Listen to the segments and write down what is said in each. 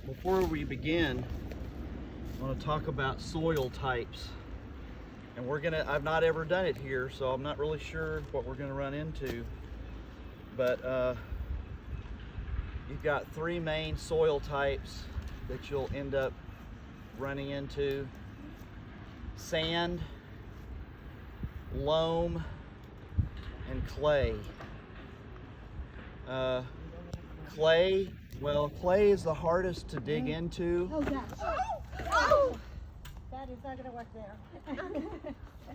Before we begin, I want to talk about soil types. And I've not ever done it here, so I'm not really sure what we're gonna run into. But you've got three main soil types that you'll end up running into: sand, loam, and clay. Clay is the hardest to dig into. Oh, gosh. Oh! That is not going to work there.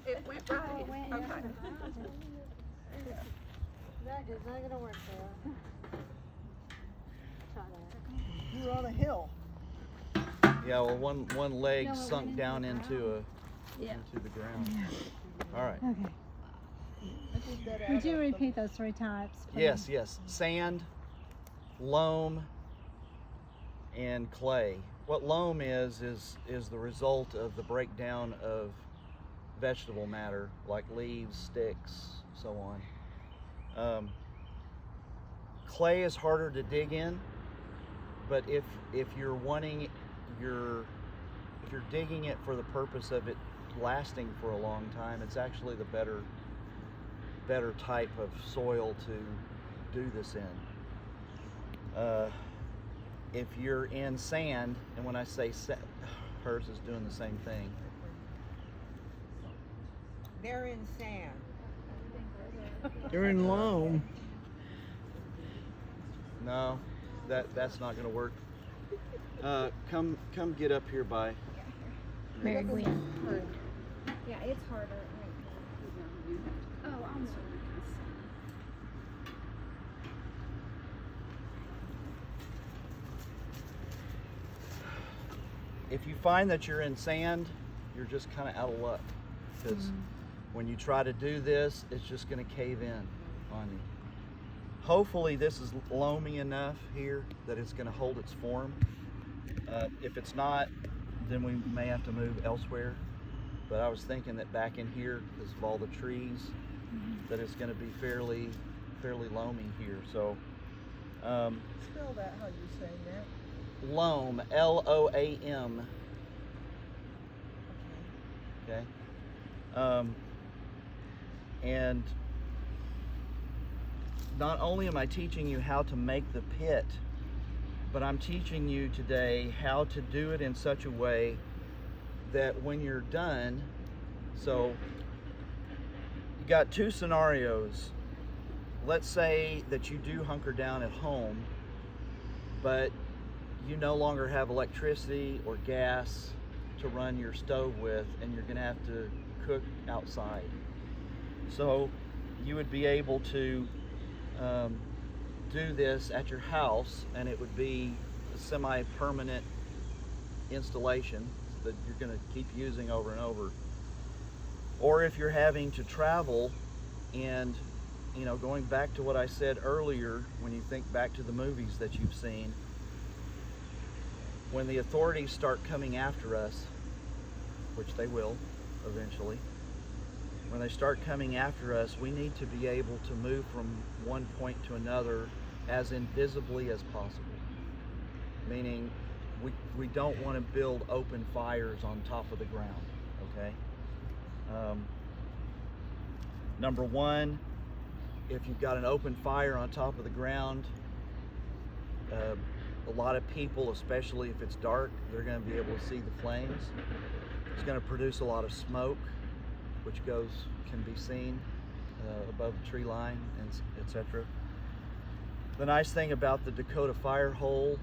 It went right. Oh, it went, Okay. That is not going to work there. Try that. You're on a hill. Yeah, well, one leg No, it sunk went down into Yeah. the ground. All right. Okay. Would you repeat those three types, please? Yes. Sand, loam, and clay. What loam is the result of the breakdown of vegetable matter, like leaves, sticks, so on. Clay is harder to dig in, but if you're digging it for the purpose of it lasting for a long time, it's actually the better type of soil to do this in. If you're in sand, and when I say hers is doing the same thing. They're in sand. You're in loam. No, that's not going to work. Come get up here by. Mary Gwen. Yeah, it's harder. Oh, I'm sorry. If you find that you're in sand, you're just kind of out of luck, because when you try to do this, it's just going to cave in on you. Hopefully this is loamy enough here that it's going to hold its form. If it's not, then we may have to move elsewhere. But I was thinking that back in here, because of all the trees, that it's going to be fairly loamy here. So Spell that how you say that. loam, L-O-A-M. Okay. And not only am I teaching you how to make the pit, but I'm teaching you today how to do it in such a way that when you're done, so you got two scenarios. Let's say that you do hunker down at home, but you no longer have electricity or gas to run your stove with, and you're going to have to cook outside. So you would be able to do this at your house, and it would be a semi-permanent installation that you're going to keep using over and over. Or if you're having to travel, and going back to what I said earlier, when you think back to the movies that you've seen, when the authorities start coming after us, which they will eventually, when they start coming after us, we need to be able to move from one point to another as invisibly as possible. Meaning, we don't want to build open fires on top of the ground, okay? Number one, if you've got an open fire on top of the ground, a lot of people, especially if it's dark, they're going to be able to see the flames. It's going to produce a lot of smoke, which can be seen above the tree line, and etc. The nice thing about the Dakota Fire hole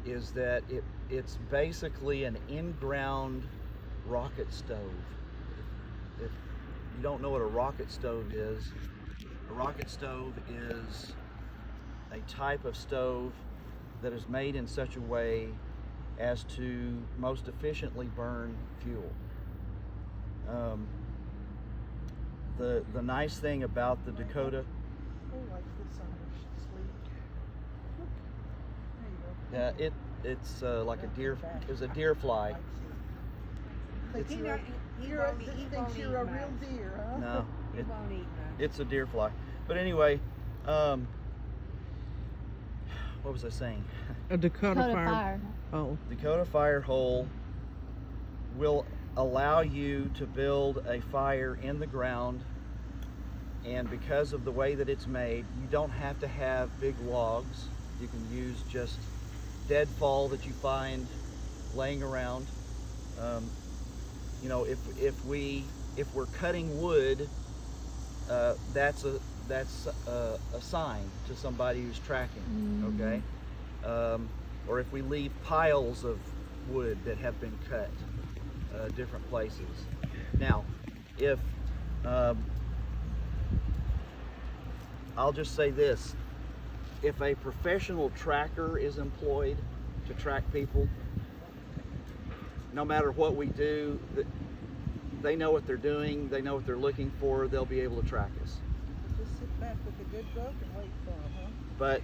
is that it's basically an in-ground rocket stove. If you don't know what a rocket stove is a type of stove that is made in such a way as to most efficiently burn fuel. The nice thing about the Dakota, Oh, like this on her sleeve. There you go. it's like a deer fly. Thinks you're thinks you're a real deer, huh? No, He won't eat much. it's a deer fly. But anyway, what was I saying? A Dakota Dakota Fire. Fire. Oh. Dakota Fire hole will allow you to build a fire in the ground, and because of the way that it's made, you don't have to have big logs. You can use just deadfall that you find laying around. You know, if we're cutting wood, that's a sign to somebody who's tracking. Okay, or if we leave piles of wood that have been cut different places. Now, if I'll just say this, if a professional tracker is employed to track people, no matter what we do, they know what they're doing, they know what they're looking for, they'll be able to track us. Just sit back with a good book and wait for them, huh? But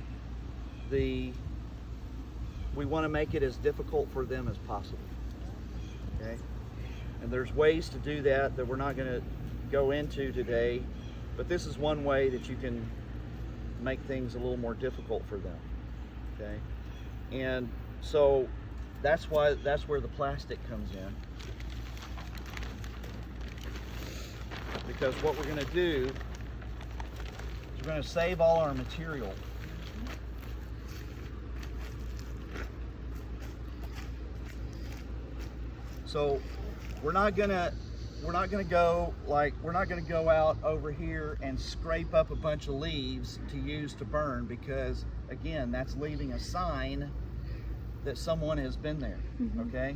we want to make it as difficult for them as possible. Okay? And there's ways to do that we're not going to go into today, but this is one way that you can make things a little more difficult for them. Okay? And so that's where the plastic comes in. Because what we're going to do is we're going to save all our material. So we're not gonna go out over here and scrape up a bunch of leaves to use to burn, because again, that's leaving a sign that someone has been there. Okay,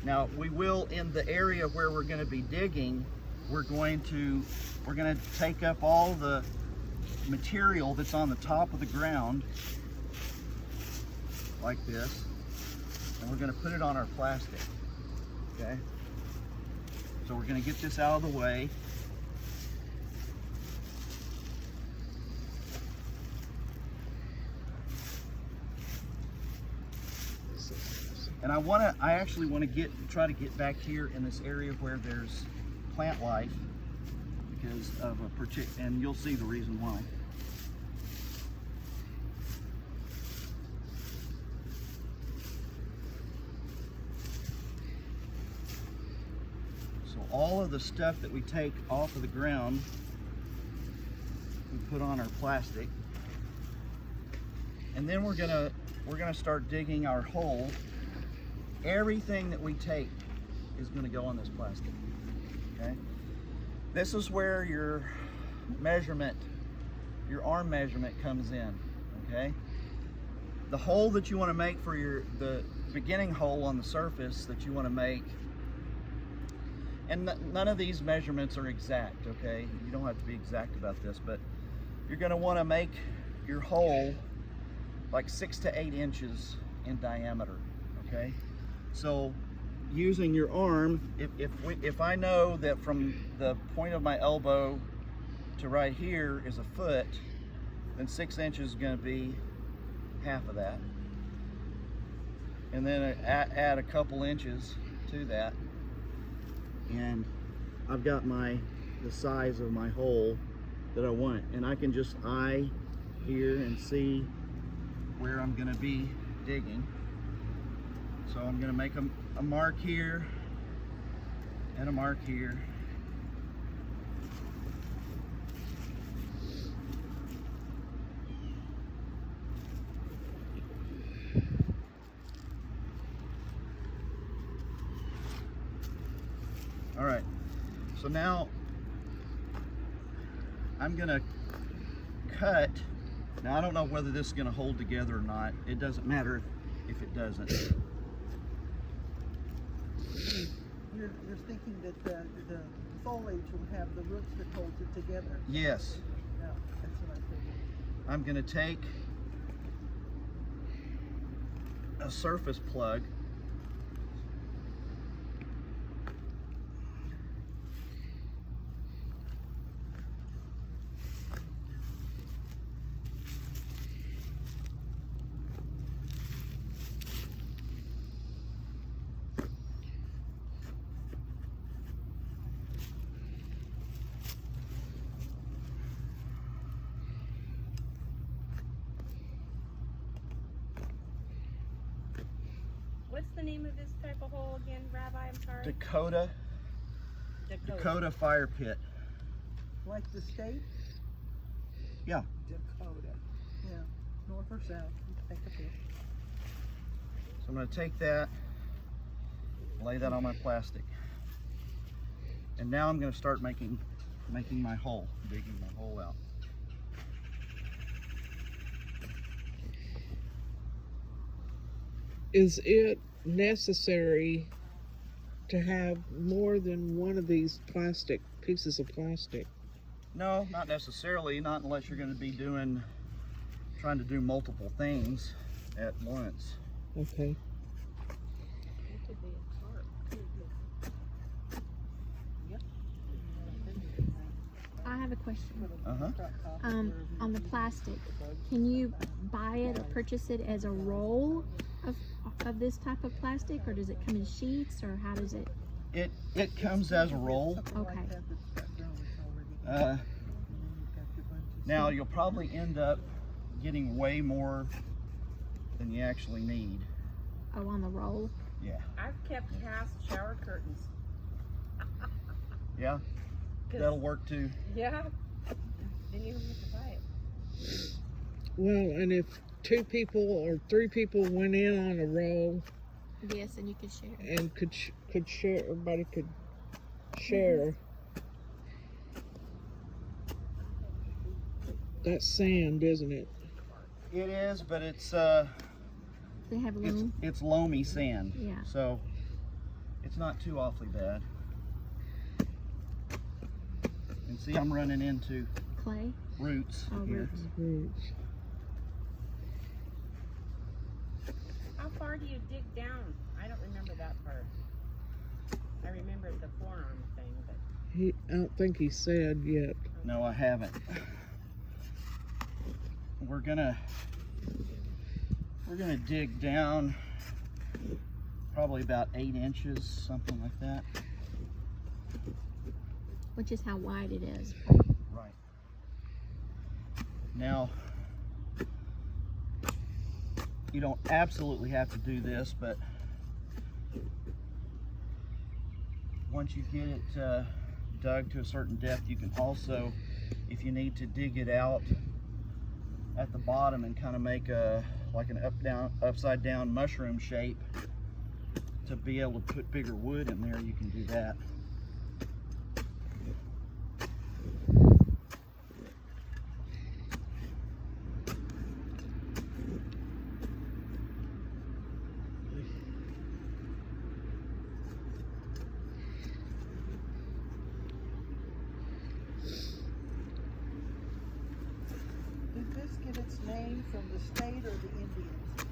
now we will, in the area where we're going to be digging, we're going to take up all the material that's on the top of the ground like this, and we're going to put it on our plastic. Okay, so we're going to get this out of the way. And I actually want to try to get back here in this area where there's plant life, because of and you'll see the reason why. So all of the stuff that we take off of the ground, we put on our plastic, and then we're gonna start digging our hole. Everything that we take is going to go on this plastic. Okay, this is where your measurement, your arm measurement comes in. Okay, the hole that you want to make for the beginning hole on the surface that you want to make, and none of these measurements are exact. Okay, you don't have to be exact about this, but you're going to want to make your hole like 6 to 8 inches in diameter. Okay, so using your arm, if I know that from the point of my elbow to right here is a foot, then 6 inches is going to be half of that, and then add a couple inches to that, and I've got the size of my hole that I want, and I can just eye here and see where I'm going to be digging. So I'm going to make a mark here and a mark here. All right, so now I'm going to cut. Now I don't know whether this is going to hold together or not. It doesn't matter if it doesn't. You're thinking that the foliage will have the roots that hold it together. Yes. Yeah, that's what I figured. I'm going to take a surface plug . the name of this type of hole again, Rabbi? I'm sorry. Dakota Fire Pit. Like the state? Yeah. Dakota. Yeah. North or south? You take a pick. So I'm going to take that, lay that on my plastic, and now I'm going to start making my hole, digging my hole out. Is it necessary to have more than one of these pieces of plastic? No, not necessarily, not unless you're going to be trying to do multiple things at once. Okay. I have a question. Uh-huh. On the plastic, can you buy it or purchase it as a roll of this type of plastic, or does it come in sheets, or how does it? It comes as a roll. Okay. Now you'll probably end up getting way more than you actually need. Oh, on the roll? Yeah. I've kept cast shower curtains. Yeah? That'll work too. Yeah. Then you don't have to buy it. Well, and if 2 people or 3 people went in on a roll Yes, and you can share. and could share, everybody could share. That's sand, isn't it? It is, but it's They have loom. it's loamy sand. Yeah. So it's not too awfully bad. And see, I'm running into Clay. roots Oh, here. roots. How far do you dig down? I don't remember that part. I remember the forearm thing, but I don't think he said yet. No, I haven't. We're gonna dig down probably about 8 inches, something like that. Which is how wide it is. Right. Now, you don't absolutely have to do this, but once you get it dug to a certain depth, you can also, if you need to dig it out at the bottom and kind of make like an upside down mushroom shape to be able to put bigger wood in there, you can do that. Did this get its name from the state or the Indians?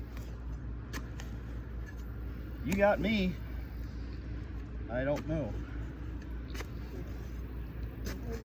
You got me. I don't know.